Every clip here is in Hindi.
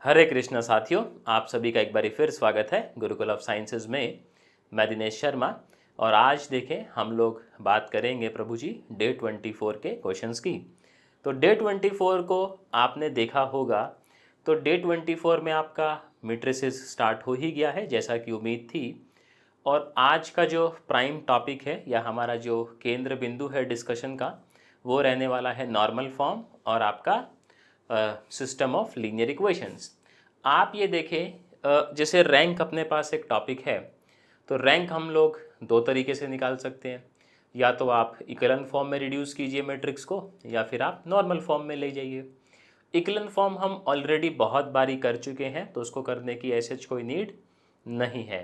हरे कृष्ण साथियों, आप सभी का एक बार फिर स्वागत है गुरुकुल ऑफ साइंसेज में। मैं दिनेश शर्मा और आज देखें हम लोग बात करेंगे प्रभु जी डे 24 के क्वेश्चंस की। तो डे 24 को आपने देखा होगा। तो डे 24 में आपका मैट्रिसेस स्टार्ट हो ही गया है जैसा कि उम्मीद थी। और आज का जो प्राइम टॉपिक है या हमारा जो केंद्र बिंदु है डिस्कशन का, वो रहने वाला है नॉर्मल फॉर्म और आपका सिस्टम ऑफ लीनियर इक्वेशंस। आप ये देखें, जैसे रैंक अपने पास एक टॉपिक है, तो रैंक हम लोग दो तरीके से निकाल सकते हैं। या तो आप इक्वलन फॉर्म में रिड्यूस कीजिए मैट्रिक्स को, या फिर आप नॉर्मल फॉर्म में ले जाइए। इक्वलन फॉर्म हम ऑलरेडी बहुत बारी कर चुके हैं, तो उसको करने की ऐसे कोई नीड नहीं है।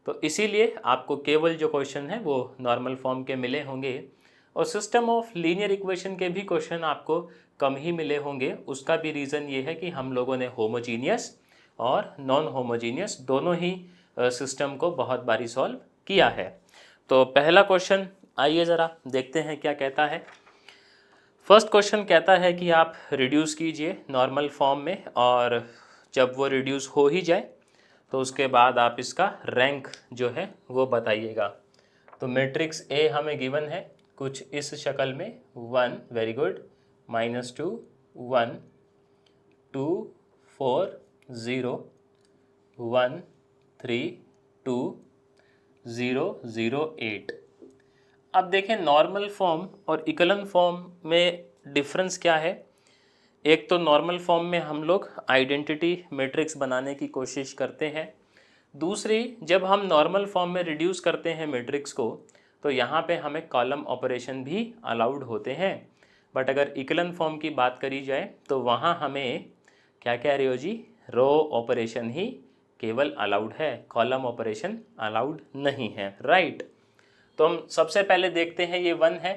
तो इसीलिए आपको केवल जो क्वेश्चन है वो नॉर्मल फॉर्म के मिले होंगे। और सिस्टम ऑफ लीनियर इक्वेशन के भी क्वेश्चन आपको कम ही मिले होंगे। उसका भी रीज़न ये है कि हम लोगों ने होमोजीनियस और नॉन होमोजीनियस दोनों ही सिस्टम को बहुत बारी सॉल्व किया है। तो पहला क्वेश्चन आइए ज़रा देखते हैं क्या कहता है। फर्स्ट क्वेश्चन कहता है कि आप रिड्यूस कीजिए नॉर्मल फॉर्म में, और जब वो रिड्यूस हो ही जाए तो उसके बाद आप इसका रैंक जो है वो बताइएगा। तो मैट्रिक्स ए हमें गिवन है कुछ इस शक्ल में 1, वेरी गुड, -2, 1, 2, 4, 0, 1, 3, 2, 0, 0, 8। अब देखें नॉर्मल फॉर्म और इक्वलन फॉर्म में डिफरेंस क्या है। एक तो नॉर्मल फॉर्म में हम लोग आइडेंटिटी मैट्रिक्स बनाने की कोशिश करते हैं। दूसरी, जब हम नॉर्मल फॉर्म में रिड्यूस करते हैं मैट्रिक्स को, तो यहाँ पे हमें कॉलम ऑपरेशन भी अलाउड होते हैं। बट अगर इक्वलन फॉर्म की बात करी जाए तो वहाँ हमें क्या कह रहे हो जी, रो ऑपरेशन ही केवल अलाउड है, कॉलम ऑपरेशन अलाउड नहीं है, राइट। तो हम सबसे पहले देखते हैं ये 1 है,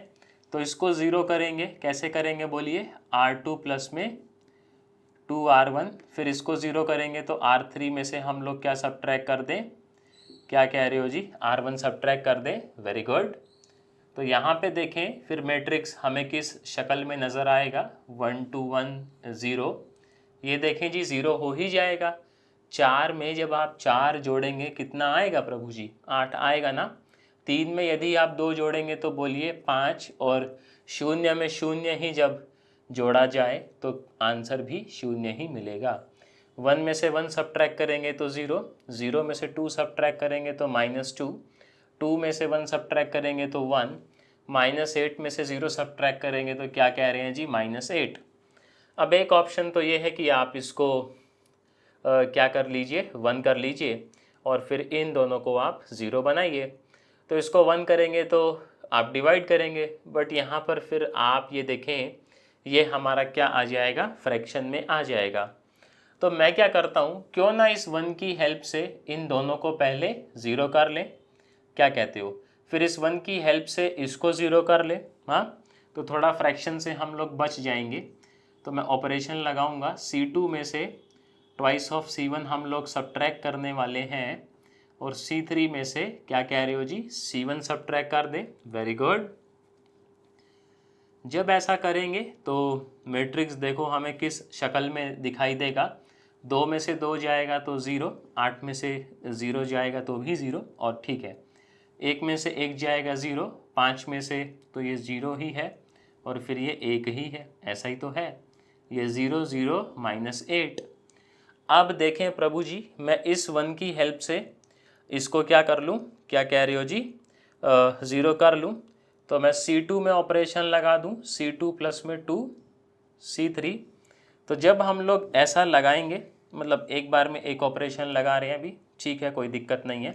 तो इसको 0 करेंगे। कैसे करेंगे बोलिए, R2 प्लस में 2R1, फिर इसको 0 करेंगे तो R3 में से हम लोग क्या सब्ट्रैक्ट कर दें, क्या कह रहे हो जी, R1 सब्ट्रैक्ट कर दें, वेरी गुड। तो यहाँ पे देखें फिर मैट्रिक्स हमें किस शक्ल में नज़र आएगा, 1 2 1 0। ये देखें जी 0 हो ही जाएगा। 4 में जब आप 4 जोड़ेंगे कितना आएगा प्रभु जी, 8 आएगा ना। 3 में यदि आप 2 जोड़ेंगे तो बोलिए 5, और 0 में 0 ही जब जोड़ा जाए तो आंसर भी 0 ही मिलेगा। 1 में से 1 सब्ट्रैक्ट करेंगे तो 0, 0 में से 2 सब्ट्रैक्ट करेंगे तो -2, 2 में से 1 सब्ट्रैक्ट करेंगे तो 1, -8 में से 0 सब्ट्रैक्ट करेंगे तो क्या कह रहे हैं जी, -8। अब एक ऑप्शन तो ये है कि आप इसको क्या कर लीजिए, 1 कर लीजिए और फिर इन दोनों को आप 0 बनाइए। तो इसको 1 करेंगे तो आप डिवाइड करेंगे, बट यहाँ पर फिर आप ये देखें ये हमारा क्या आ जाएगा, फ्रैक्शन में आ जाएगा। तो मैं क्या करता हूँ, क्यों ना इस 1 की हेल्प से इन दोनों को पहले 0 कर लें, क्या कहते हो। फिर इस 1 की हेल्प से इसको 0 कर ले, हाँ, तो थोड़ा फ्रैक्शन से हम लोग बच जाएंगे। तो मैं ऑपरेशन लगाऊंगा, C2 में से ट्वाइस ऑफ C1 हम लोग सब्ट्रैक्ट करने वाले हैं, और C3 में से क्या कह रहे हो जी, C1 सब्ट्रैक्ट कर दे, वेरी गुड। जब ऐसा करेंगे तो मैट्रिक्स देखो हमें किस शक्ल में दिखाई देगा। 2 में से 2 जाएगा तो 0, 8 में से 0 जाएगा तो भी 0, और ठीक है। 1 में से 1 जाएगा 0, 5 में से तो ये 0 ही है, और फिर ये 1 ही है, ऐसा ही तो है। ये 0 0 -8। अब देखें प्रभु जी, मैं इस 1 की हेल्प से इसको क्या कर लूँ, क्या कह रहे हो जी, 0 कर लूँ। तो मैं C2 में ऑपरेशन लगा दूँ, C2 प्लस में 2 C3। तो जब हम लोग ऐसा लगाएंगे, मतलब एक बार में एक ऑपरेशन लगा रहे हैं अभी, ठीक है, कोई दिक्कत नहीं है।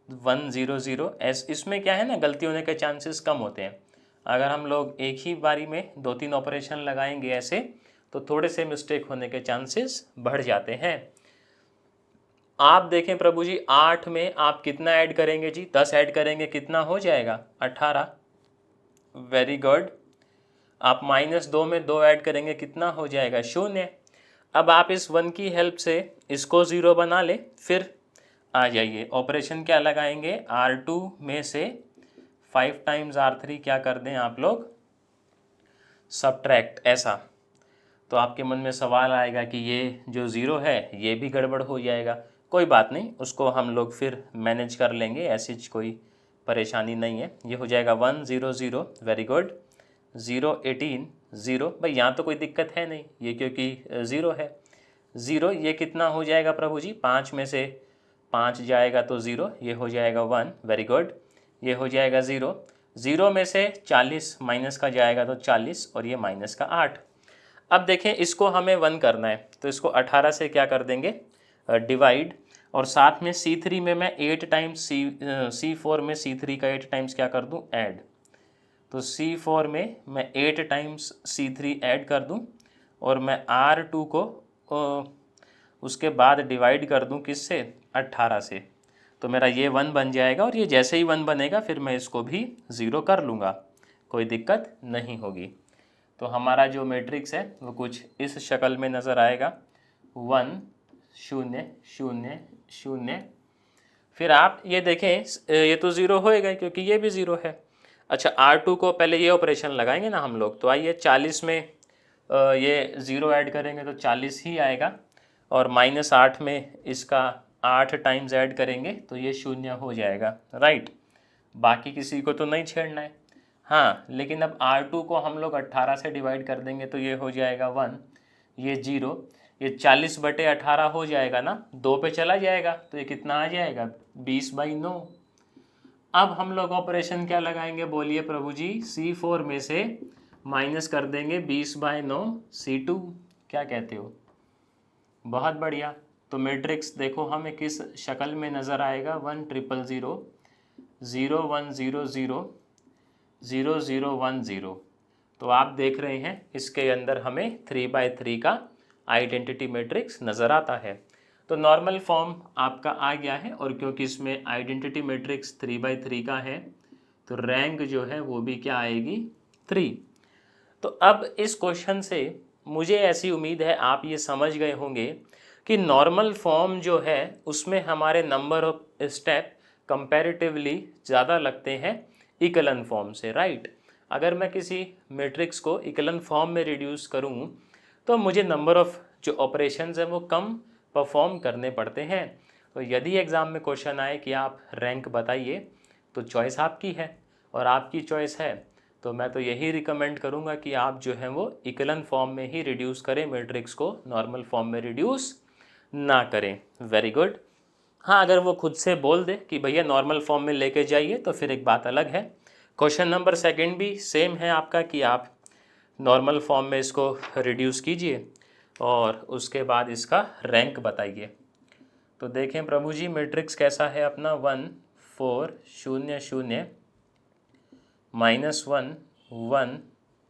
1 0 0 इसमें क्या है ना, गलती होने के चांसेस कम होते हैं। अगर हम लोग एक ही बारी में 2-3 ऑपरेशन लगाएंगे ऐसे, तो थोड़े से मिस्टेक होने के चांसेस बढ़ जाते हैं। आप देखें प्रभु जी, 8 में आप कितना ऐड करेंगे जी, 10 ऐड करेंगे, कितना हो जाएगा, 18, वेरी गुड। आप -2 में 2 ऐड करेंगे, कितना हो जाएगा, 0। अब आप इस 1 की हेल्प से इसको 0 बना ले, फिर आ जाइए ऑपरेशन क्या लगाएंगे, R2 में से 5 टाइम्स R3 क्या कर दें आप लोग, सब्ट्रैक्ट, ऐसा। तो आपके मन में सवाल आएगा कि ये जो ज़ीरो है ये भी गड़बड़ हो जाएगा। कोई बात नहीं, उसको हम लोग फिर मैनेज कर लेंगे, ऐसी कोई परेशानी नहीं है। ये हो जाएगा 1 0 0, वेरी गुड। 0 18 0, भाई यहाँ तो कोई दिक्कत है नहीं, ये क्योंकि ज़ीरो है। ज़ीरो ये कितना हो जाएगा प्रभु जी, 5 में से 5 जाएगा तो ज़ीरो, ये हो जाएगा 1, वेरी गुड। ये हो जाएगा 0, 0 में से 40 माइनस का जाएगा तो 40 और ये माइनस का 8। अब देखें इसको हमें 1 करना है तो इसको 18 से क्या कर देंगे, डिवाइड, और साथ में C3 में मैं 8 टाइम्स C4 में C3 का 8 टाइम्स क्या कर दूं, ऐड। तो C4 में मैं 8 टाइम्स C3 ऐड कर दूं और मैं R2 को उसके बाद डिवाइड कर दूं किससे, 18 से। तो मेरा ये 1 बन जाएगा और ये जैसे ही 1 बनेगा फिर मैं इसको भी 0 कर लूँगा, कोई दिक्कत नहीं होगी। तो हमारा जो मैट्रिक्स है वो कुछ इस शक्ल में नज़र आएगा, 1 0 0 0। फिर आप ये देखें ये तो 0 होएगा क्योंकि ये भी 0 है। अच्छा, R2 को पहले ये ऑपरेशन लगाएंगे ना हम लोग, तो आइए 40 में ये 0 ऐड करेंगे तो 40 ही आएगा, और -8 में इसका 8 टाइम्स ऐड करेंगे तो ये 0 हो जाएगा, राइट। बाकी किसी को तो नहीं छेड़ना है। हाँ, लेकिन अब R2 को हम लोग 18 से डिवाइड कर देंगे तो ये हो जाएगा 1, ये 0, ये 40/18 हो जाएगा ना, 2 पे चला जाएगा तो ये कितना आ जाएगा, 20/9। अब हम लोग ऑपरेशन क्या लगाएंगे, बोलिए प्रभु जी। C4 में से माइनस कर देंगे 20/9 C2, क्या कहते हो, बहुत बढ़िया। तो मैट्रिक्स देखो हमें किस शक्ल में नज़र आएगा, 1 0 0 0 1 0 0 0 0 1 0। तो आप देख रहे हैं इसके अंदर हमें 3/3 का आइडेंटिटी मैट्रिक्स नज़र आता है। तो नॉर्मल फॉर्म आपका आ गया है, और क्योंकि इसमें आइडेंटिटी मैट्रिक्स 3/3 का है तो रैंक जो है वो भी क्या आएगी, 3। तो अब इस क्वेश्चन से मुझे ऐसी उम्मीद है आप ये समझ गए होंगे कि नॉर्मल फॉर्म जो है उसमें हमारे नंबर ऑफ स्टेप कंपैरेटिवली ज़्यादा लगते हैं इकोलन फॉर्म से, राइट। अगर मैं किसी मैट्रिक्स को इकोलन फॉर्म में रिड्यूस करूं तो मुझे नंबर ऑफ जो ऑपरेशंस हैं वो कम परफॉर्म करने पड़ते हैं। तो यदि एग्ज़ाम में क्वेश्चन आए कि आप रैंक बताइए तो चॉइस आपकी है, और आपकी चॉइस है तो मैं तो यही रिकमेंड करूंगा कि आप जो है वो इकोलन फॉर्म में ही रिड्यूस करें मैट्रिक्स को, नॉर्मल फॉर्म में रिड्यूस ना करें। Very good. हाँ, अगर वो खुद से बोल दे कि भैया नॉर्मल फॉर्म में लेके जाइए तो फिर एक बात अलग है। क्वेश्चन नंबर 2 भी सेम है आपका कि आप नॉर्मल फॉर्म में इसको रिड्यूस कीजिए और उसके बाद इसका रैंक बताइए। तो देखें प्रभु जी मैट्रिक्स कैसा है अपना, 1 4 0 0 -1 1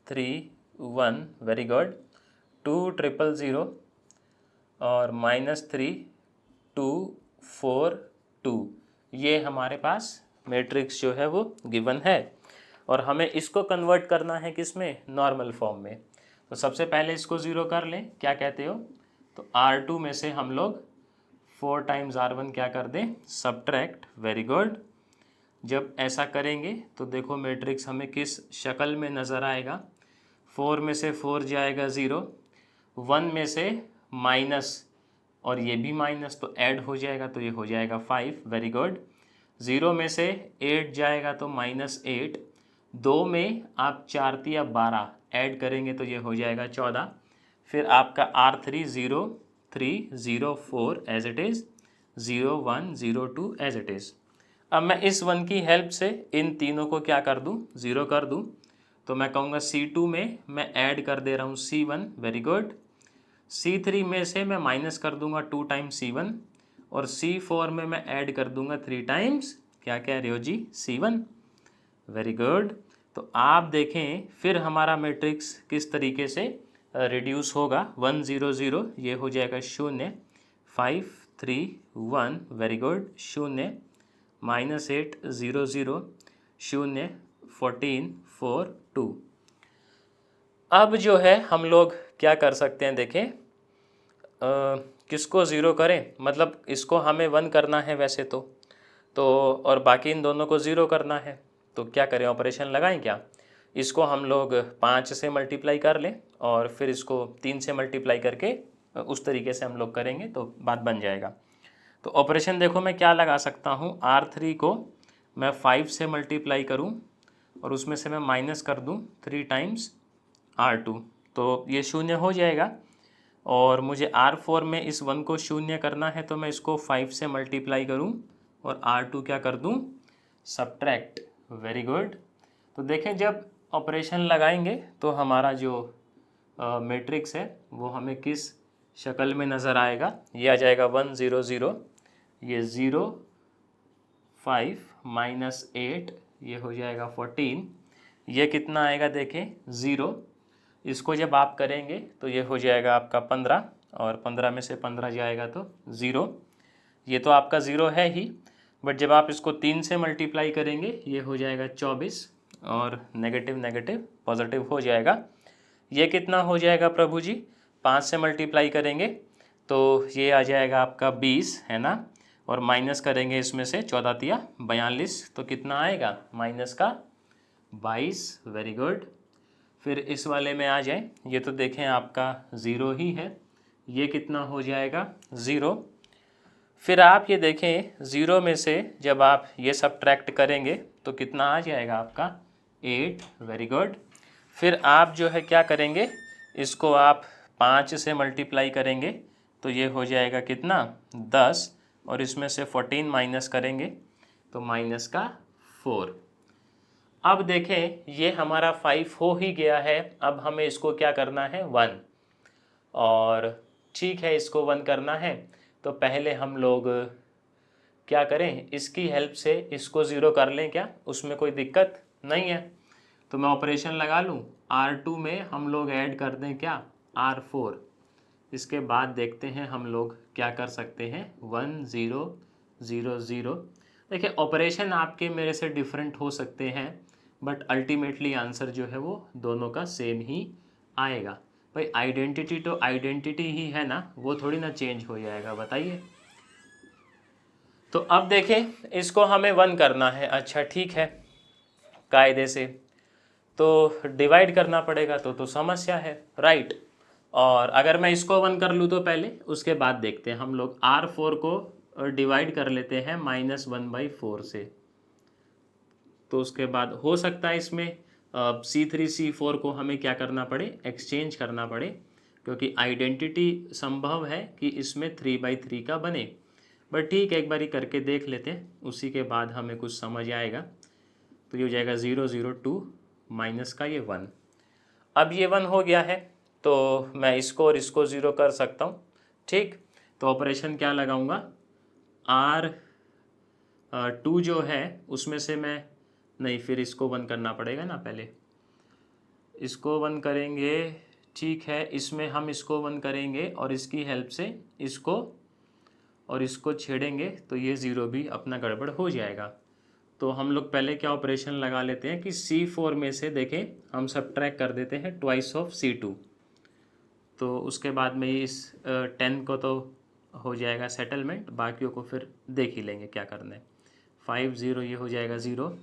3 1, वेरी गुड। 2 0 0 और -3 2 4 2, ये हमारे पास मैट्रिक्स जो है वो गिवन है, और हमें इसको कन्वर्ट करना है किस में, नॉर्मल फॉर्म में। तो सबसे पहले इसको 0 कर लें, क्या कहते हो। तो R2 में से हम लोग 4 टाइम्स R1 क्या कर दें, सब्ट्रैक्ट, वेरी गुड। जब ऐसा करेंगे तो देखो मैट्रिक्स हमें किस शक्ल में नज़र आएगा। 4 में से 4 जाएगा 0, 1 में से माइनस और ये भी माइनस तो ऐड हो जाएगा तो ये हो जाएगा 5, वेरी गुड। 0 में से 8 जाएगा तो -8, 2 में आप 4 या 12 ऐड करेंगे तो ये हो जाएगा 14। फिर आपका R3 0 3 0 4 as it is, 0 1 0 2 as it is. अब मैं इस 1 की हेल्प से इन तीनों को क्या कर दूं, 0 कर दूं। तो मैं कहूँगा C2 में मैं ऐड कर दे रहा हूँ C1, वेरी गुड। C3 में से मैं माइनस कर दूंगा 2 टाइम्स C1, और C4 में मैं ऐड कर दूंगा 3 टाइम्स, क्या कह रहे हो जी, C1, वेरी गुड। तो आप देखें फिर हमारा मैट्रिक्स किस तरीके से रिड्यूस होगा। 1 0 0 ये हो जाएगा 0, 5 3 1, वेरी गुड, 0 -8 0 0 0 14 4 2। अब जो है हम लोग क्या कर सकते हैं, देखें किसको 0 करें, मतलब इसको हमें 1 करना है वैसे तो और बाकी इन दोनों को 0 करना है। तो क्या करें, ऑपरेशन लगाएं क्या, इसको हम लोग 5 से मल्टीप्लाई कर लें और फिर इसको 3 से मल्टीप्लाई करके उस तरीके से हम लोग करेंगे तो बात बन जाएगा। तो ऑपरेशन देखो मैं क्या लगा सकता हूँ, R3 को मैं 5 से मल्टीप्लाई करूँ और उसमें से मैं माइनस कर दूँ 3 टाइम्स R2, तो ये शून्य हो जाएगा। और मुझे R4 में इस 1 को शून्य करना है तो मैं इसको 5 से मल्टीप्लाई करूँ और R2 क्या कर दूँ, सब्ट्रैक्ट। Very good. तो देखें जब ऑपरेशन लगाएंगे तो हमारा जो मैट्रिक्स है वो हमें किस शक्ल में नज़र आएगा, ये आ जाएगा 1 0 0, ये 0 5 माइनस 8, ये हो जाएगा 14, ये कितना आएगा देखें 0, इसको जब आप करेंगे तो ये हो जाएगा आपका 15 और 15 में से 15 जाएगा तो 0, ये तो आपका 0 है ही, बट जब आप इसको 3 से मल्टीप्लाई करेंगे ये हो जाएगा 24 और नेगेटिव नेगेटिव पॉजिटिव हो जाएगा। ये कितना हो जाएगा प्रभु जी, 5 से मल्टीप्लाई करेंगे तो ये आ जाएगा आपका 20 है ना, और माइनस करेंगे इसमें से 14 तिया 42, तो कितना आएगा माइनस का 22। Very good. फिर इस वाले में आ जाए, ये तो देखें आपका 0 ही है, ये कितना हो जाएगा 0। फिर आप ये देखें 0 में से जब आप ये सब्ट्रैक्ट करेंगे तो कितना आ जाएगा आपका 8। Very good. फिर आप जो है क्या करेंगे, इसको आप 5 से मल्टीप्लाई करेंगे तो ये हो जाएगा कितना 10, और इसमें से 14 माइनस करेंगे तो माइनस का 4। अब देखें ये हमारा 5 हो ही गया है, अब हमें इसको क्या करना है 1, और ठीक है इसको 1 करना है तो पहले हम लोग क्या करें, इसकी हेल्प से इसको 0 कर लें क्या, उसमें कोई दिक्कत नहीं है। तो मैं ऑपरेशन लगा लूँ, R2 में हम लोग ऐड कर दें क्या R4, इसके बाद देखते हैं हम लोग क्या कर सकते हैं 1 0 0 0। देखिए ऑपरेशन आपके मेरे से डिफरेंट हो सकते हैं बट अल्टीमेटली आंसर जो है वो दोनों का सेम ही आएगा। भाई आइडेंटिटी तो आइडेंटिटी ही है ना, वो थोड़ी ना चेंज हो जाएगा, बताइए। तो अब देखें इसको हमें 1 करना है, अच्छा ठीक है, कायदे से तो डिवाइड करना पड़ेगा तो समस्या है, राइट। और अगर मैं इसको 1 कर लूँ तो पहले उसके बाद देखते हैं हम लोग R4 को डिवाइड कर लेते हैं -1/4 से, तो उसके बाद हो सकता है इसमें C3 C4 को हमें क्या करना पड़े, एक्सचेंज करना पड़े, क्योंकि आइडेंटिटी संभव है कि इसमें 3/3 का बने, बट ठीक है एक बारी करके देख लेते हैं, उसी के बाद हमें कुछ समझ आएगा। तो ये हो जाएगा 0 0 2 माइनस का ये 1। अब ये 1 हो गया है तो मैं इसको और इसको 0 कर सकता हूँ, ठीक। तो ऑपरेशन क्या लगाऊंगा, R2 जो है उसमें से मैं नहीं, फिर इसको 1 करना पड़ेगा ना, पहले इसको 1 करेंगे, ठीक है, इसमें हम इसको 1 करेंगे और इसकी हेल्प से इसको और इसको छेड़ेंगे तो ये 0 भी अपना गड़बड़ हो जाएगा। तो हम लोग पहले क्या ऑपरेशन लगा लेते हैं कि C4 में से देखें हम सब्ट्रैक्ट कर देते हैं ट्वाइस ऑफ C2, तो उसके बाद में इस 10 को तो हो जाएगा सेटलमेंट, बाकियों को फिर देख ही लेंगे क्या करना है। 5 0 ये हो जाएगा 0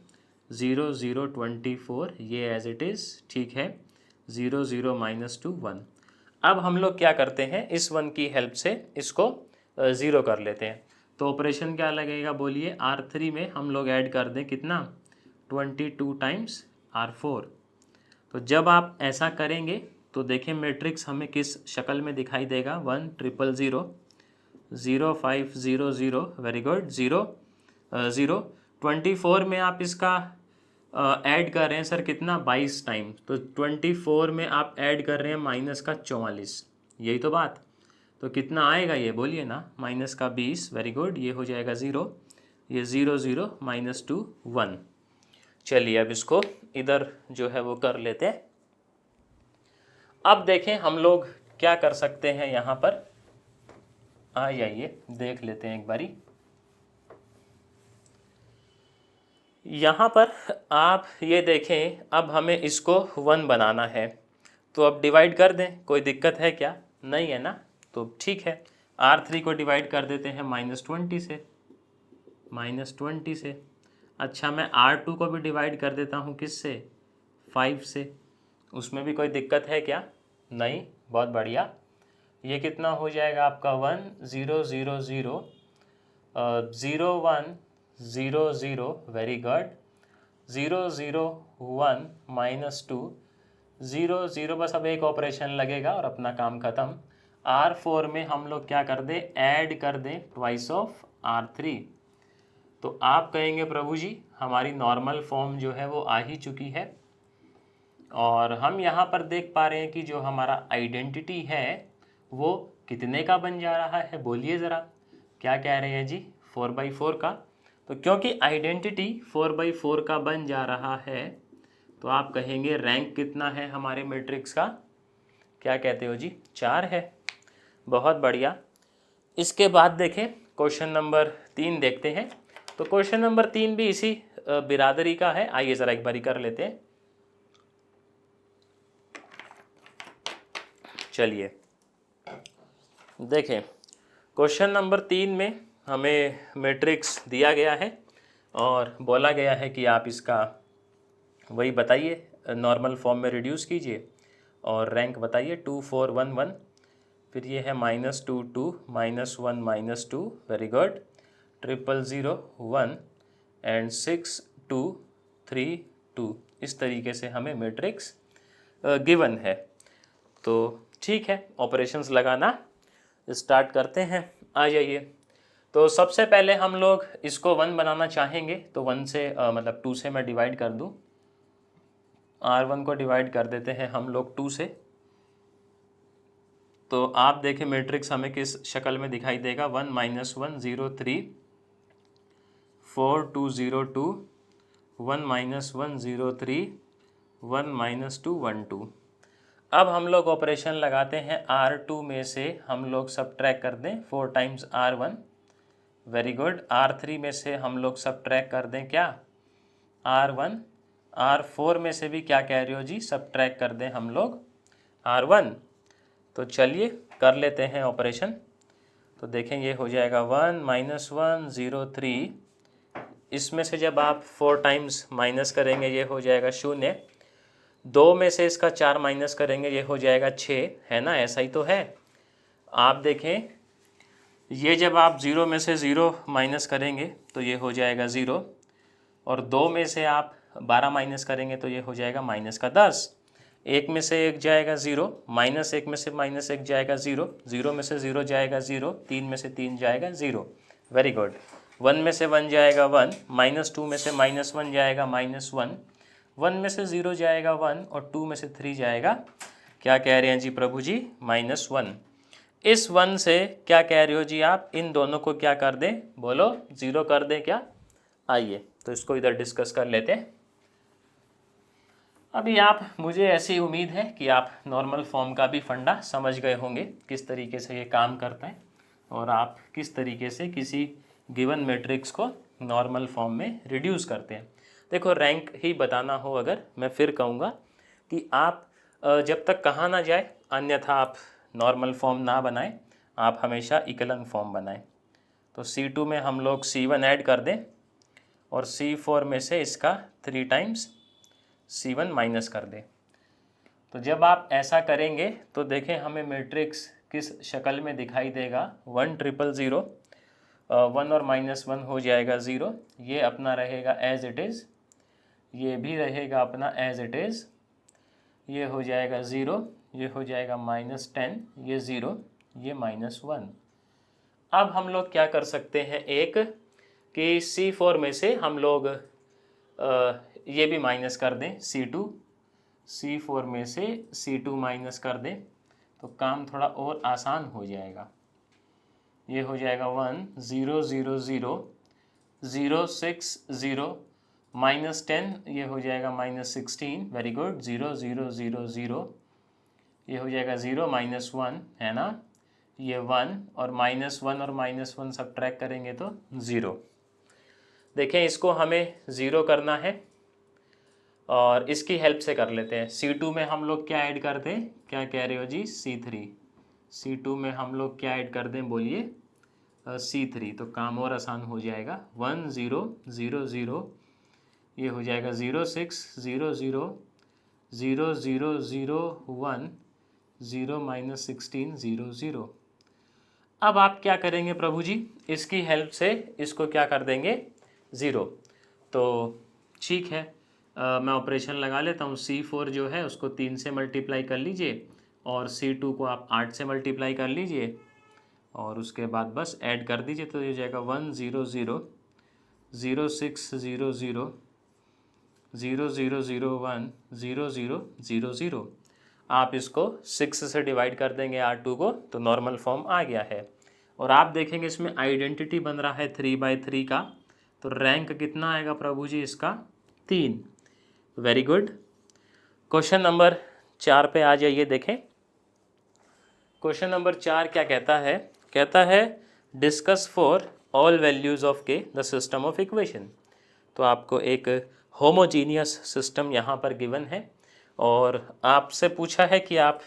0 0 24, ये एज इट इज़, ठीक है, 0 0 -2 1। अब हम लोग क्या करते हैं, इस 1 की हेल्प से इसको 0 कर लेते हैं। तो ऑपरेशन क्या लगेगा बोलिए, R3 में हम लोग ऐड कर दें कितना 22 टाइम्स R4। तो जब आप ऐसा करेंगे तो देखें मैट्रिक्स हमें किस शक्ल में दिखाई देगा, 1 0 0 0 5 0 0, वेरी गुड, 0 0। 24 में आप इसका ऐड कर रहे हैं सर कितना 22 टाइम, तो 24 में आप ऐड कर रहे हैं माइनस का 44, यही तो बात। तो कितना आएगा ये बोलिए ना, माइनस का 20, वेरी गुड, ये हो जाएगा 0, ये 0 0 -2 1। चलिए अब इसको इधर जो है वो कर लेते हैं। अब देखें हम लोग क्या कर सकते हैं, यहाँ पर आ जाइए देख लेते हैं एक बारी। यहाँ पर आप ये देखें, अब हमें इसको 1 बनाना है, तो अब डिवाइड कर दें, कोई दिक्कत है क्या, नहीं है ना, तो ठीक है। R3 को डिवाइड कर देते हैं -20 से, -20 से। अच्छा मैं R2 को भी डिवाइड कर देता हूँ किससे, 5 से, उसमें भी कोई दिक्कत है क्या, नहीं, बहुत बढ़िया। ये कितना हो जाएगा आपका 1 0 0 0 0 1 0 0, वेरी गुड। 0 0 1 -2 0 0, बस अब एक ऑपरेशन लगेगा और अपना काम खत्म। R4 में हम लोग क्या कर दें, ऐड कर दें ट्वाइस ऑफ R3। तो आप कहेंगे प्रभु जी हमारी नॉर्मल फॉर्म जो है वो आ ही चुकी है, और हम यहाँ पर देख पा रहे हैं कि जो हमारा आइडेंटिटी है वो कितने का बन जा रहा है, बोलिए ज़रा क्या कह रहे हैं जी, 4/4 का। तो क्योंकि आइडेंटिटी 4/4 का बन जा रहा है तो आप कहेंगे रैंक कितना है हमारे मैट्रिक्स का, क्या कहते हो जी, 4 है। बहुत बढ़िया। इसके बाद देखें क्वेश्चन नंबर 3 देखते हैं। तो क्वेश्चन नंबर 3 भी इसी बिरादरी का है, आइए ज़रा एक बारी कर लेते हैं। चलिए देखें, क्वेश्चन नंबर 3 में हमें मैट्रिक्स दिया गया है और बोला गया है कि आप इसका वही बताइए, नॉर्मल फॉर्म में रिड्यूस कीजिए और रैंक बताइए। 2 4 1 1, फिर ये है -2 2 -1 -2, वेरी गुड। 0 0 1 एंड 6 2 3 2, इस तरीके से हमें मैट्रिक्स गिवन है। तो ठीक है, ऑपरेशंस लगाना स्टार्ट करते हैं, आ जाइए। तो सबसे पहले हम लोग इसको 1 बनाना चाहेंगे, तो 1 से मतलब 2 से मैं डिवाइड कर दूं। R1 को डिवाइड कर देते हैं हम लोग 2 से। तो आप देखें मैट्रिक्स हमें किस शक्ल में दिखाई देगा, 1 -1 0 3 4 2 0 2, 1 -1 0 3 1 -2 1 2। अब हम लोग ऑपरेशन लगाते हैं, R2 में से हम लोग सबट्रैक्ट कर दें 4 times R1, very good. R3 में से हम लोग सबट्रैक्ट कर दें क्या, R1। R4 में से भी क्या कह रहे हो जी, सबट्रैक्ट कर दें हम लोग R1। तो चलिए कर लेते हैं ऑपरेशन। तो देखें ये हो जाएगा 1 -1 0 3, इसमें से जब आप 4 टाइम्स माइनस करेंगे ये हो जाएगा 0, 2 में से इसका 4 माइनस करेंगे ये हो जाएगा 6, है ना, ऐसा ही तो है। आप देखें ये जब आप 0 में से 0 माइनस करेंगे तो ये हो जाएगा 0, और 2 में से आप 12 माइनस करेंगे तो ये हो जाएगा -10। 1 में से 1 जाएगा 0, -1 में से -1 जाएगा 0, 0 में से 0 जाएगा 0, 3 में से 3 जाएगा 0, वेरी गुड। 1 में से 1 जाएगा 1, -2 में से -1 जाएगा -1, 1 में से 0 जाएगा 1, और 2 में से 3 जाएगा, क्या कह रहे हैं जी प्रभु जी, -1। इस 1 से क्या कह रहे हो जी आप, इन दोनों को क्या कर दें, बोलो 0 कर दें क्या। आइए तो इसको इधर डिस्कस कर लेते हैं। अभी आप, मुझे ऐसी उम्मीद है कि आप नॉर्मल फॉर्म का भी फंडा समझ गए होंगे, किस तरीके से ये काम करता है और आप किस तरीके से किसी गिवन मैट्रिक्स को नॉर्मल फॉर्म में रिड्यूस करते हैं। देखो रैंक ही बताना हो अगर, मैं फिर कहूँगा कि आप जब तक कहा ना जाए, अन्यथा आप नॉर्मल फॉर्म ना बनाएं, आप हमेशा इकलन फॉर्म बनाएं। तो C2 में हम लोग C1 ऐड कर दें और C4 में से इसका 3 टाइम्स C1 माइनस कर दें। तो जब आप ऐसा करेंगे तो देखें हमें मैट्रिक्स किस शक्ल में दिखाई देगा, 1 0 0 1 और -1 हो जाएगा 0, ये अपना रहेगा एज इट इज़, ये भी रहेगा अपना एज इट इज़, ये हो जाएगा 0, ये हो जाएगा -10, ये 0, ये -1। अब हम लोग क्या कर सकते हैं, एक कि C4 में से हम लोग ये भी माइनस कर दें, C4 में से C2 माइनस कर दें तो काम थोड़ा और आसान हो जाएगा। ये हो जाएगा 1 0 0 0 0 6 0 -10, ये हो जाएगा -16, वेरी गुड। 0 0 0 0, ये हो जाएगा 0 -1, है ना, ये 1, और -1 और -1 सब्ट्रैक्ट करेंगे तो 0। देखें इसको हमें 0 करना है और इसकी हेल्प से कर लेते हैं। C2 में हम लोग क्या ऐड कर दें, क्या कह रहे हो जी, C2 में हम लोग क्या ऐड कर दें, बोलिए C3, तो काम और आसान हो जाएगा। 1 0 0 0, ये हो जाएगा 0 6 0 0 0 0 0 1, 0 माइनस 16 0 0। अब आप क्या करेंगे प्रभु जी, इसकी हेल्प से इसको क्या कर देंगे 0। तो ठीक है, मैं ऑपरेशन लगा लेता हूँ। C4 जो है उसको 3 से मल्टीप्लाई कर लीजिए और C2 को आप 8 से मल्टीप्लाई कर लीजिए और उसके बाद बस ऐड कर दीजिए तो ये जाएगा 1 0 0 0 6 0 0 0 0 0 1 0 0 0 0। आप इसको 6 से डिवाइड कर देंगे R2 को तो नॉर्मल फॉर्म आ गया है। और आप देखेंगे इसमें आइडेंटिटी बन रहा है 3/3 का, तो रैंक कितना आएगा प्रभु जी इसका 3। Very good. क्वेश्चन नंबर 4 पे आ जाइए। देखें क्वेश्चन नंबर 4 क्या कहता है, कहता है discuss for all values of के द सिस्टम ऑफ इक्वेशन। तो आपको एक होमोजीनियस सिस्टम यहाँ पर गिवन है और आपसे पूछा है कि आप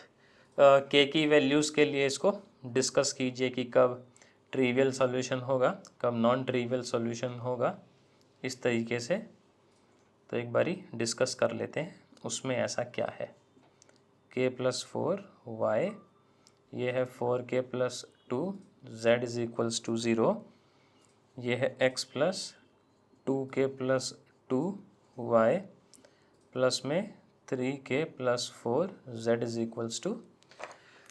के की वैल्यूज़ के लिए इसको डिस्कस कीजिए कि कब ट्रिवियल सॉल्यूशन होगा, कब नॉन ट्रिवियल सॉल्यूशन होगा, इस तरीके से। तो एक बारी डिस्कस कर लेते हैं। उसमें ऐसा क्या है, k+4y, ये है 4k+2 z is equals to 0, ये है x+2k+2y प्लस में 3k+4 z is equals to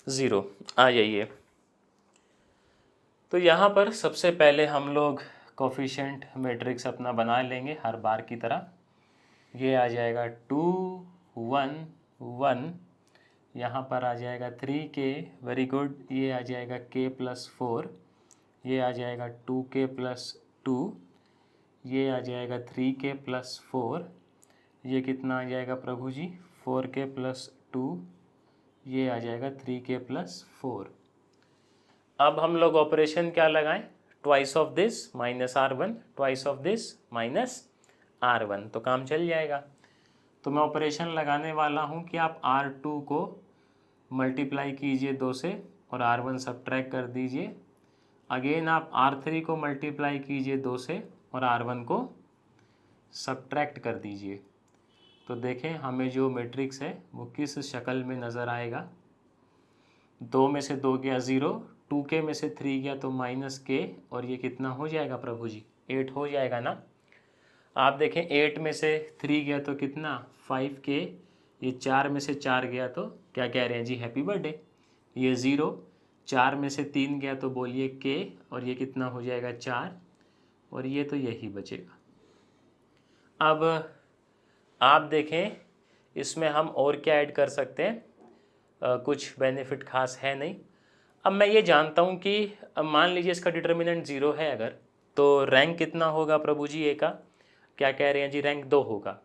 0। आ जाइए। तो यहाँ पर सबसे पहले हम लोग कोफिशिएंट मैट्रिक्स अपना बना लेंगे हर बार की तरह। ये आ जाएगा 2 1 1, यहाँ पर आ जाएगा 3k, वेरी गुड। ये आ जाएगा k+4, ये आ जाएगा 2k+2, ये आ जाएगा 3k+4, ये कितना आ जाएगा प्रभु जी 4k+2, ये आ जाएगा 3k+4। अब हम लोग ऑपरेशन क्या लगाएं, twice of this minus R1, twice of this minus R1, तो काम चल जाएगा। तो मैं ऑपरेशन लगाने वाला हूं कि आप R2 को मल्टीप्लाई कीजिए 2 से और R1 सब्ट्रैक्ट कर दीजिए। अगेन आप R3 को मल्टीप्लाई कीजिए 2 से और R1 को सब्ट्रैक्ट कर दीजिए। तो देखें हमें जो मैट्रिक्स है वो किस शक्ल में नज़र आएगा। 2 में से 2 गया 0, 2k में से 3 गया तो -k, और ये कितना हो जाएगा प्रभु जी 8 हो जाएगा ना। आप देखें 8 में से 3 गया तो कितना 5k, ये 4 में से 4 गया तो क्या कह रहे हैं जी हैप्पी बर्थडे। ये 0, 4 में से 3 गया तो बोलिए k, और ये कितना हो जाएगा 4, और ये तो यही बचेगा। अब आप देखें इसमें हम और क्या ऐड कर सकते हैं, कुछ बेनिफिट खास है नहीं। अब मैं ये जानता हूँ कि अब मान लीजिए इसका डिटर्मिनेंट 0 है अगर, तो रैंक कितना होगा प्रभु जी ए का, क्या कह रहे हैं जी रैंक 2 होगा।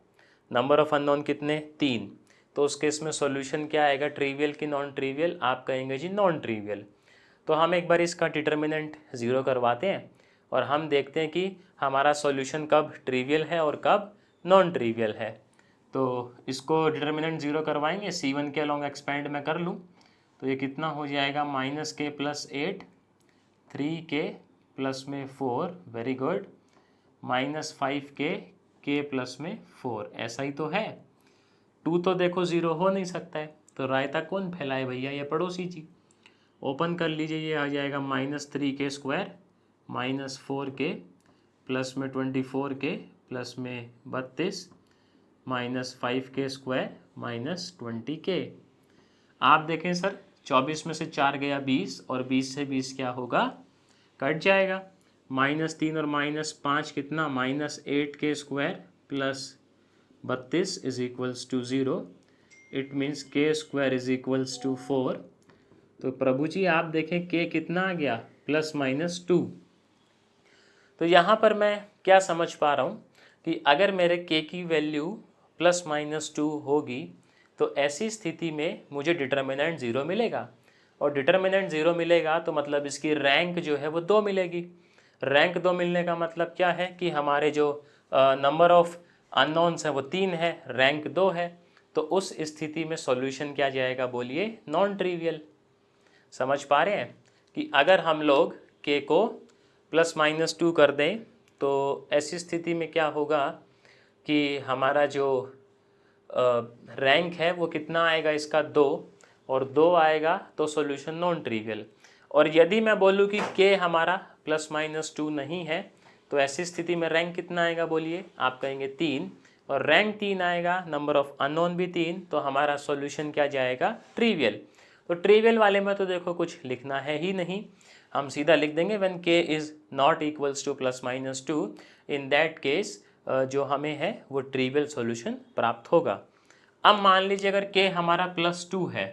नंबर ऑफ अननोन कितने 3, तो उस केस में सॉल्यूशन क्या आएगा, ट्रिवियल कि नॉन ट्रिवियल, आप कहेंगे जी नॉन ट्रिवियल। तो हम एक बार इसका डिटर्मिनेंट 0 करवाते हैं और हम देखते हैं कि हमारा सॉल्यूशन कब ट्रिवियल है और कब नॉन ट्रिवियल है। तो इसको डिटर्मिनेंट 0 करवाएंगे, C1 के अलॉन्ग एक्सपेंड मैं कर लूँ तो ये कितना हो जाएगा -k+8, 3k प्लस में 4, very good, -5k, k plus में 4, ऐसा ही तो है। 2 तो देखो 0 हो नहीं सकता है, तो रायता कौन फैलाए भैया, ये पड़ोसी जी। ओपन कर लीजिए, ये आ जाएगा -3k² -4k प्लस में 24k प्लस में 32 -5k² -20k। आप देखें सर 24 में से 4 गया 20, और 20 से 20 क्या होगा कट जाएगा। -3 और -5 कितना -8k² plus 32 is equals to 0। It means k² is equals to 4। तो प्रभु जी आप देखें k कितना आ गया +-2। तो यहाँ पर मैं क्या समझ पा रहा हूँ कि अगर मेरे k की वैल्यू +-2 होगी तो ऐसी स्थिति में मुझे डिटर्मिनेंट 0 मिलेगा, और डिटर्मिनेंट 0 मिलेगा तो मतलब इसकी रैंक जो है वो 2 मिलेगी। रैंक 2 मिलने का मतलब क्या है कि हमारे जो नंबर ऑफ अननोन्स है वो 3 है, रैंक 2 है। तो उस स्थिति में सॉल्यूशन क्या जाएगा बोलिए नॉन ट्रिवियल। समझ पा रहे हैं कि अगर हम लोग k को +-2 कर दें तो ऐसी स्थिति में क्या होगा कि हमारा जो रैंक है वो कितना आएगा इसका 2, और 2 आएगा तो सॉल्यूशन नॉन ट्रिवियल। और यदि मैं बोलूँ कि k हमारा ±2 नहीं है तो ऐसी स्थिति में रैंक कितना आएगा बोलिए, आप कहेंगे 3, और रैंक 3 आएगा, नंबर ऑफ अननोन भी 3, तो हमारा सॉल्यूशन क्या जाएगा, ट्रिवियल। तो ट्रिवियल वाले में तो देखो कुछ लिखना है ही नहीं, हम सीधा लिख देंगे when k is not equals to ±2, in that case जो हमें है वो ट्रिवियल सॉल्यूशन प्राप्त होगा। अब मान लीजिए अगर k हमारा +2 है,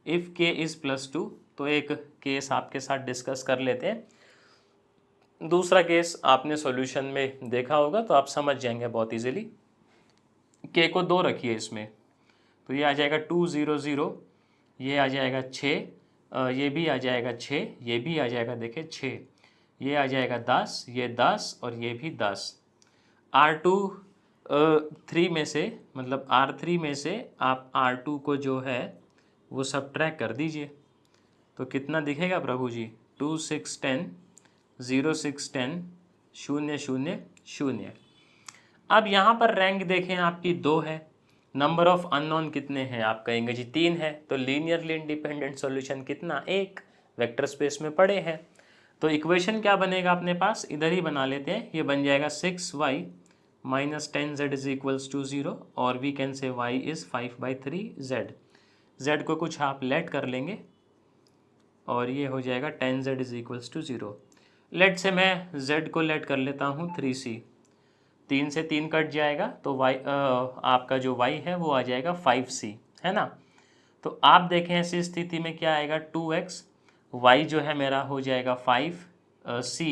इफ़ k इज़ +2, तो एक केस आपके साथ डिस्कस कर लेते हैं। दूसरा केस आपने सॉल्यूशन में देखा होगा तो आप समझ जाएंगे बहुत इजीली। k को 2 रखिए इसमें, तो ये आ जाएगा 2 0 0, ये आ जाएगा 6, ये भी आ जाएगा 6, ये भी आ जाएगा देखिए 6, ये आ जाएगा 10, ये 10 और ये भी 10। R2 3 में से, मतलब R3 में से आप R2 को जो है वो सब्ट्रैक्ट कर दीजिए, तो कितना दिखेगा प्रभु जी, 2 6 10, 0 6 10, 0 0 0। अब यहाँ पर रैंक देखें आपकी 2 है, नंबर ऑफ अननोन कितने हैं, आप कहेंगे जी 3 है, तो लीनियरली इंडिपेंडेंट सॉल्यूशन कितना, 1, वेक्टर स्पेस में पड़े हैं। तो इक्वेशन क्या बनेगा अपने पास, इधर ही बना लेते हैं, ये बन जाएगा 6y - 10z is equals to 0, और we can say y is 5/3z। z को कुछ आप लेट कर लेंगे और ये हो जाएगा 10z is equals to 0। Late से मैं z को लेट कर लेता हूँ 3c, 3 से 3 कट जाएगा तो y आपका जो y है वो आ जाएगा 5c, है ना। तो आप देखें ऐसी स्थिति में क्या आएगा, 2x, y जो है मेरा हो जाएगा 5c,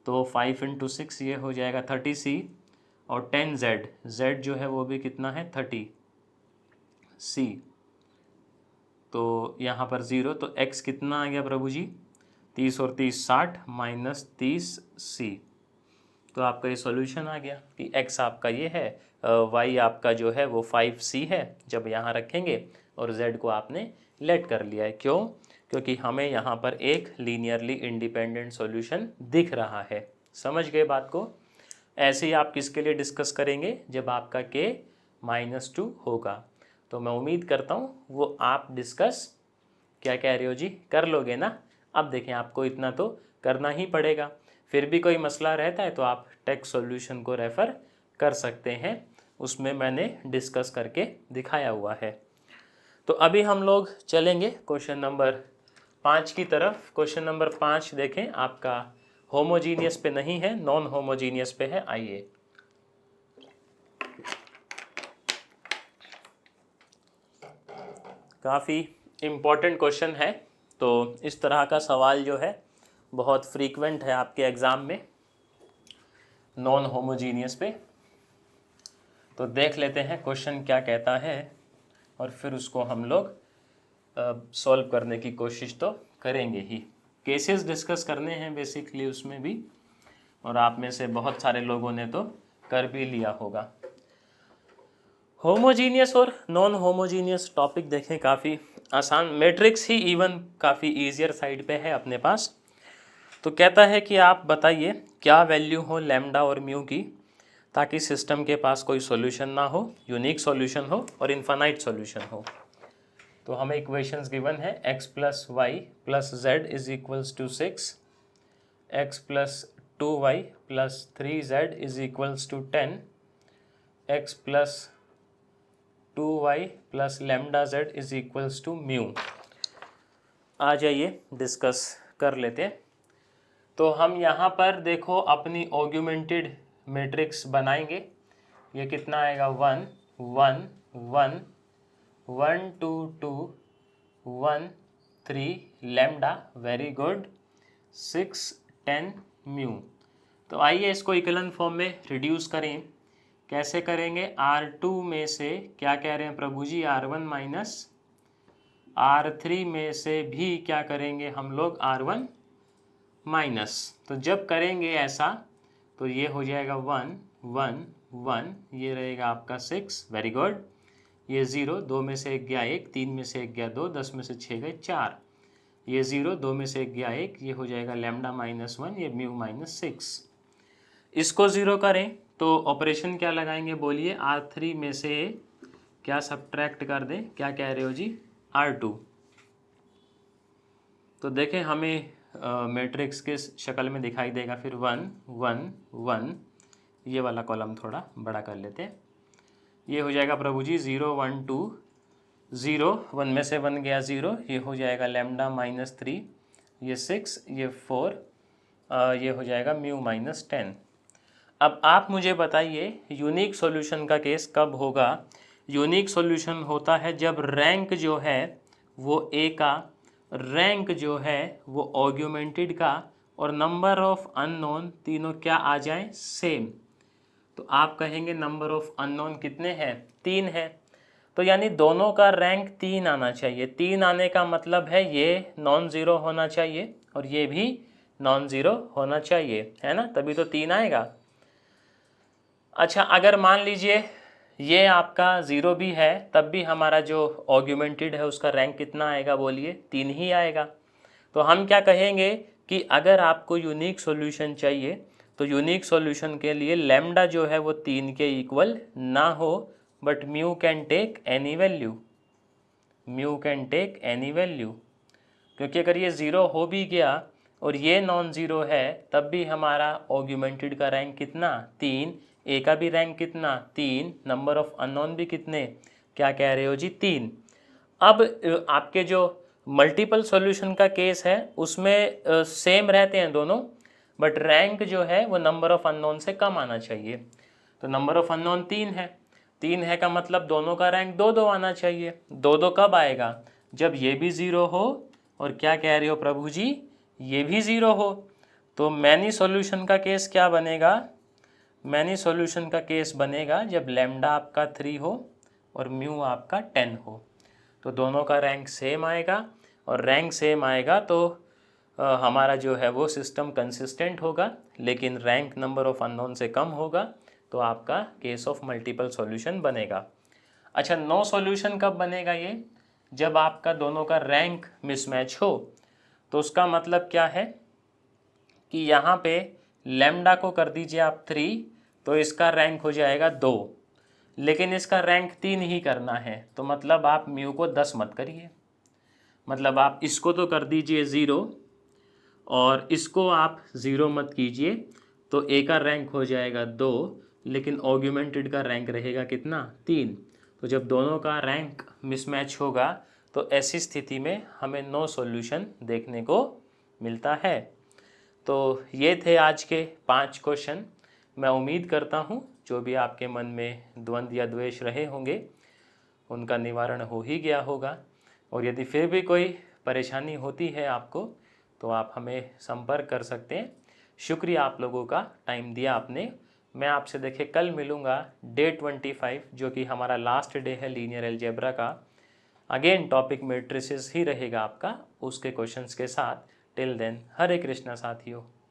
तो 5 × 6 ये हो जाएगा 30c, और 10z, z जो है वो भी कितना है 30c, तो यहाँ पर 0, तो x कितना आ गया प्रभु जी, 30 और 30 60 - 30c। तो आपका ये सॉल्यूशन आ गया कि x आपका ये है, y आपका जो है वो 5c है जब यहाँ रखेंगे, और z को आपने लेट कर लिया है। क्यों, क्योंकि हमें यहाँ पर एक लीनियरली इंडिपेंडेंट सॉल्यूशन दिख रहा है। समझ गए बात को। ऐसे ही आप किसके लिए डिस्कस करेंगे, जब आपका k -2 होगा। तो मैं उम्मीद करता हूँ वो आप डिस्कस, क्या कह रहे हो जी, कर लोगे ना। अब देखें आपको इतना तो करना ही पड़ेगा, फिर भी कोई मसला रहता है तो आप टेक्स्ट सॉल्यूशन को रेफ़र कर सकते हैं, उसमें मैंने डिस्कस करके दिखाया हुआ है। तो अभी हम लोग चलेंगे क्वेश्चन नंबर 5 की तरफ। क्वेश्चन नंबर 5 देखें, आपका होमोजीनियस पे नहीं है, नॉन होमोजीनियस पे है। आइए, काफ़ी इम्पोर्टेंट क्वेश्चन है। तो इस तरह का सवाल जो है बहुत फ्रीक्वेंट है आपके एग्ज़ाम में, नॉन होमोजीनियस पे। तो देख लेते हैं क्वेश्चन क्या कहता है, और फिर उसको हम लोग सॉल्व करने की कोशिश तो करेंगे ही। केसेस डिस्कस करने हैं बेसिकली उसमें भी, और आप में से बहुत सारे लोगों ने तो कर भी लिया होगा। होमोजीनियस और नॉन होमोजीनियस टॉपिक देखें, काफ़ी आसान, मैट्रिक्स ही इवन काफ़ी ईजियर साइड पे है अपने पास। तो कहता है कि आप बताइए क्या वैल्यू हो लैम्डा और म्यू की, ताकि सिस्टम के पास कोई सॉल्यूशन ना हो, यूनिक सॉल्यूशन हो और इनफाइनाइट सॉल्यूशन हो। तो हमें इक्वेशंस गिवन है, x + y + z is equals to 6, x + 2y + 3z is equals to 10, x + 2y + λz is equals to mu. आ जाइए डिस्कस कर लेते हैं। तो हम यहाँ पर देखो अपनी ऑग्यूमेंटेड मैट्रिक्स बनाएंगे। ये कितना आएगा, 1 1 1 1 2 2 1 3 लैम्डा, वेरी गुड, 6 10 म्यू। तो आइए इसको इक्विवेलेंट फॉर्म में रिड्यूस करें। कैसे करेंगे, R2 में से क्या कह रहे हैं प्रभु जी, R1 माइनस R3 में से भी क्या करेंगे हम लोग, R1 माइनस। तो जब करेंगे ऐसा तो ये हो जाएगा 1 1 1, ये रहेगा आपका 6, वेरी गुड, ये 0, 2 में से 1 गया 1, 3 में से 1 गया 2, 10 में से 6 गए 4, ये 0, 2 में से 1 गया 1, ये हो जाएगा लैम्डा -1, ये म्यू -6। इसको 0 करें तो ऑपरेशन क्या लगाएंगे बोलिए, R3 में से क्या सब्ट्रैक्ट कर दें, क्या कह रहे हो जी, R2। तो देखें हमें मैट्रिक्स किस शक्ल में दिखाई देगा फिर 1 1 1, ये वाला कॉलम थोड़ा बड़ा कर लेते हैं। ये हो जाएगा प्रभु जी 0 1 2 0, 1 में से 1 गया 0, ये हो जाएगा लैम्डा -3, ये 6, ये 4, ये हो जाएगा म्यू -10। अब आप मुझे बताइए यूनिक सॉल्यूशन का केस कब होगा। यूनिक सॉल्यूशन होता है जब रैंक जो है वो ए का, रैंक जो है वो ऑर्ग्यूमेंटेड का, और नंबर ऑफ अननोन तीनों क्या आ जाएं, सेम। तो आप कहेंगे नंबर ऑफ अननोन कितने हैं, 3 है। तो यानी दोनों का रैंक 3 आना चाहिए। 3 आने का मतलब है ये नॉन ज़ीरो होना चाहिए और ये भी नॉन ज़ीरो होना चाहिए, है ना, तभी तो 3 आएगा। अच्छा, अगर मान लीजिए ये आपका 0 भी है, तब भी हमारा जो ऑर्ग्यूमेंटेड है उसका रैंक कितना आएगा, बोलिए 3 ही आएगा। तो हम क्या कहेंगे कि अगर आपको यूनिक सॉल्यूशन चाहिए तो यूनिक सॉल्यूशन के लिए लैम्डा जो है वो 3 के इक्वल ना हो, but mu can take any value, mu can take any value. क्योंकि अगर ये 0 हो भी गया और ये नॉन ज़ीरो है तब भी हमारा ऑर्ग्यूमेंटेड का रैंक कितना, 3, ए का भी रैंक कितना, 3, नंबर ऑफ अननोन भी कितने, क्या कह रहे हो जी, 3। अब आपके जो मल्टीपल सॉल्यूशन का केस है उसमें सेम रहते हैं दोनों, बट रैंक जो है वो नंबर ऑफ अननोन से कम आना चाहिए। तो नंबर ऑफ अननोन 3 है, 3 है का मतलब दोनों का रैंक 2-2 आना चाहिए। 2-2 कब आएगा, जब ये भी 0 हो और क्या कह रहे हो प्रभु जी, ये भी 0 हो। तो मैनी सॉल्यूशन का केस क्या बनेगा, मैनी सॉल्यूशन का केस बनेगा जब लैम्डा आपका 3 हो और म्यू आपका 10 हो। तो दोनों का रैंक सेम आएगा, और रैंक सेम आएगा तो हमारा जो है वो सिस्टम कंसिस्टेंट होगा, लेकिन रैंक नंबर ऑफ अननोन से कम होगा, तो आपका केस ऑफ मल्टीपल सॉल्यूशन बनेगा। अच्छा, नो सॉल्यूशन कब बनेगा ये, जब आपका दोनों का रैंक मिसमैच हो। तो उसका मतलब क्या है कि यहाँ पे लैम्डा को कर दीजिए आप 3, तो इसका रैंक हो जाएगा 2, लेकिन इसका रैंक 3 ही करना है। तो मतलब आप म्यू को 10 मत करिए, मतलब आप इसको तो कर दीजिए 0 और इसको आप 0 मत कीजिए। तो ए का रैंक हो जाएगा 2, लेकिन ऑर्ग्यूमेंटेड का रैंक रहेगा कितना, 3। तो जब दोनों का रैंक मिसमैच होगा तो ऐसी स्थिति में हमें नो सॉल्यूशन देखने को मिलता है। तो ये थे आज के 5 क्वेश्चन। मैं उम्मीद करता हूँ जो भी आपके मन में द्वंद्व या द्वेष रहे होंगे उनका निवारण हो ही गया होगा, और यदि फिर भी कोई परेशानी होती है आपको तो आप हमें संपर्क कर सकते हैं। शुक्रिया आप लोगों का, टाइम दिया आपने। मैं आपसे देखिए कल मिलूँगा डे 25, जो कि हमारा लास्ट डे है लीनियर अलजेब्रा का। अगेन टॉपिक मैट्रिसेस ही रहेगा आपका, उसके क्वेश्चंस के साथ। टिल देन, हरे कृष्णा साथियों।